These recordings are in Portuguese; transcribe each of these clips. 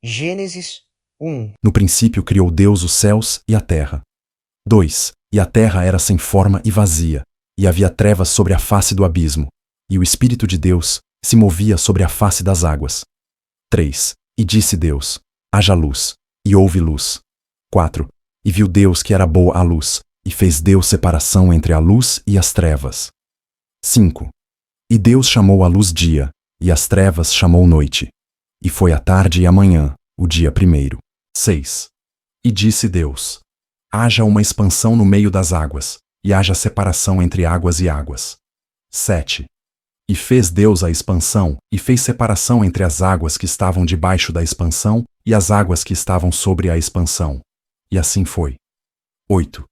Gênesis 1. No princípio criou Deus os céus e a terra. 2. E a terra era sem forma e vazia, e havia trevas sobre a face do abismo, e o Espírito de Deus se movia sobre a face das águas. 3. E disse Deus: haja luz, e houve luz. 4. E viu Deus que era boa a luz, e fez Deus separação entre a luz e as trevas. 5. E Deus chamou a luz dia, e as trevas chamou noite. E foi a tarde e a manhã, o dia primeiro. 6. E disse Deus: haja uma expansão no meio das águas, e haja separação entre águas e águas. 7. E fez Deus a expansão, e fez separação entre as águas que estavam debaixo da expansão e as águas que estavam sobre a expansão. E assim foi. 8.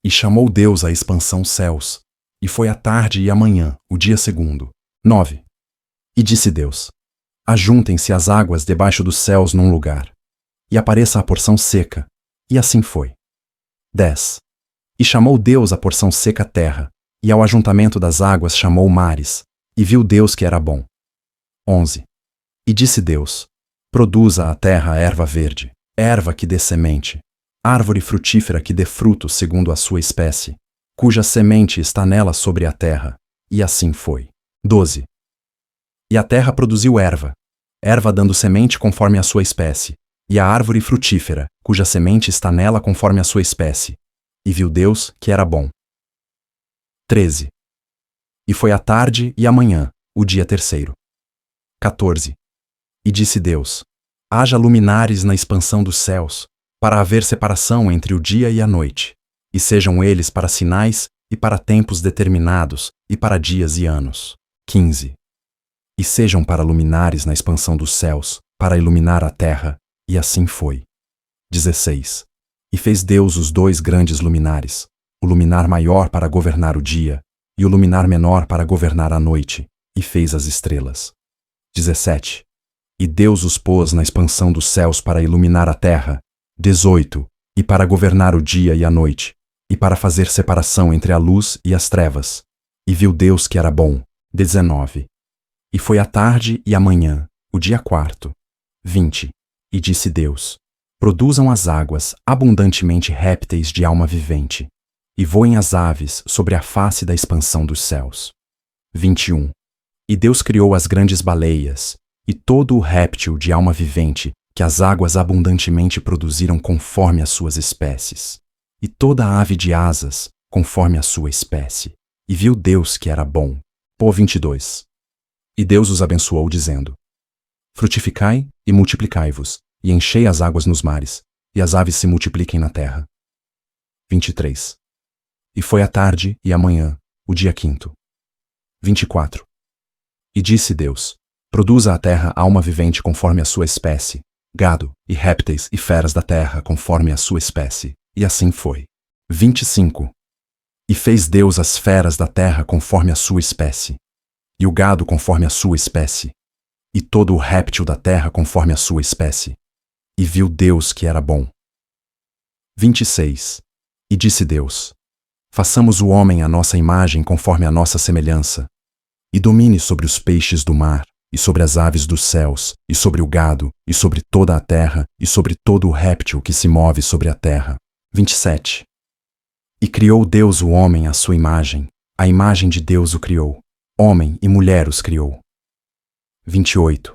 E chamou Deus a expansão céus, e foi a tarde e a manhã, o dia segundo. 9. E disse Deus: ajuntem-se as águas debaixo dos céus num lugar, e apareça a porção seca, e assim foi. 10. E chamou Deus a porção seca terra, e ao ajuntamento das águas chamou mares, e viu Deus que era bom. 11. E disse Deus: produza a terra erva verde, erva que dê semente, árvore frutífera que dê fruto segundo a sua espécie, cuja semente está nela sobre a terra, e assim foi. 12. E a terra produziu erva, erva dando semente conforme a sua espécie, e a árvore frutífera, cuja semente está nela conforme a sua espécie. E viu Deus que era bom. 13. E foi a tarde e a manhã, o dia terceiro. 14. E disse Deus: haja luminares na expansão dos céus, para haver separação entre o dia e a noite, e sejam eles para sinais e para tempos determinados, e para dias e anos. 15. E sejam para luminares na expansão dos céus, para iluminar a terra, e assim foi. 16. E fez Deus os dois grandes luminares, o luminar maior para governar o dia, e o luminar menor para governar a noite, e fez as estrelas. 17. E Deus os pôs na expansão dos céus para iluminar a terra. 18. E para governar o dia e a noite, e para fazer separação entre a luz e as trevas. E viu Deus que era bom. 19. E foi a tarde e a manhã, o dia quarto. 20. E disse Deus: produzam as águas abundantemente répteis de alma vivente, e voem as aves sobre a face da expansão dos céus. 21. E Deus criou as grandes baleias, e todo o réptil de alma vivente que as águas abundantemente produziram conforme as suas espécies, e toda a ave de asas conforme a sua espécie. E viu Deus que era bom. 22. E Deus os abençoou, dizendo: frutificai e multiplicai-vos, e enchei as águas nos mares, e as aves se multipliquem na terra. 23. E foi a tarde e a manhã, o dia quinto. 24. E disse Deus: produza a terra alma vivente conforme a sua espécie, gado, e répteis e feras da terra conforme a sua espécie, e assim foi. 25. E fez Deus as feras da terra conforme a sua espécie, e o gado conforme a sua espécie, e todo o réptil da terra conforme a sua espécie. E viu Deus que era bom. 26. E disse Deus: façamos o homem à nossa imagem conforme a nossa semelhança, e domine sobre os peixes do mar, e sobre as aves dos céus, e sobre o gado, e sobre toda a terra, e sobre todo o réptil que se move sobre a terra. 27. E criou Deus o homem à sua imagem, a imagem de Deus o criou, homem e mulher os criou. 28.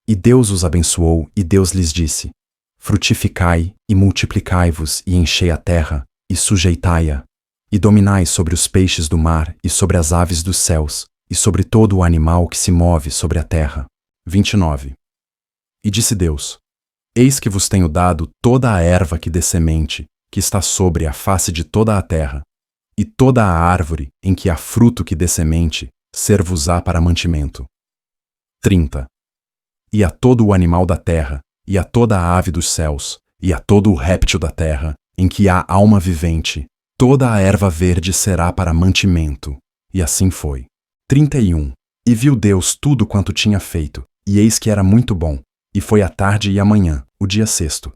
E Deus os abençoou, e Deus lhes disse: frutificai e multiplicai-vos, e enchei a terra, e sujeitai-a, e dominai sobre os peixes do mar, e sobre as aves dos céus, e sobre todo o animal que se move sobre a terra. 29. E disse Deus: eis que vos tenho dado toda a erva que dê semente, que está sobre a face de toda a terra, e toda a árvore em que há fruto que dê semente, ser-vos-á para mantimento. 30. E a todo o animal da terra, e a toda a ave dos céus, e a todo o réptil da terra, em que há alma vivente, toda a erva verde será para mantimento. E assim foi. 31. E viu Deus tudo quanto tinha feito, e eis que era muito bom, e foi a tarde e a manhã, o dia sexto.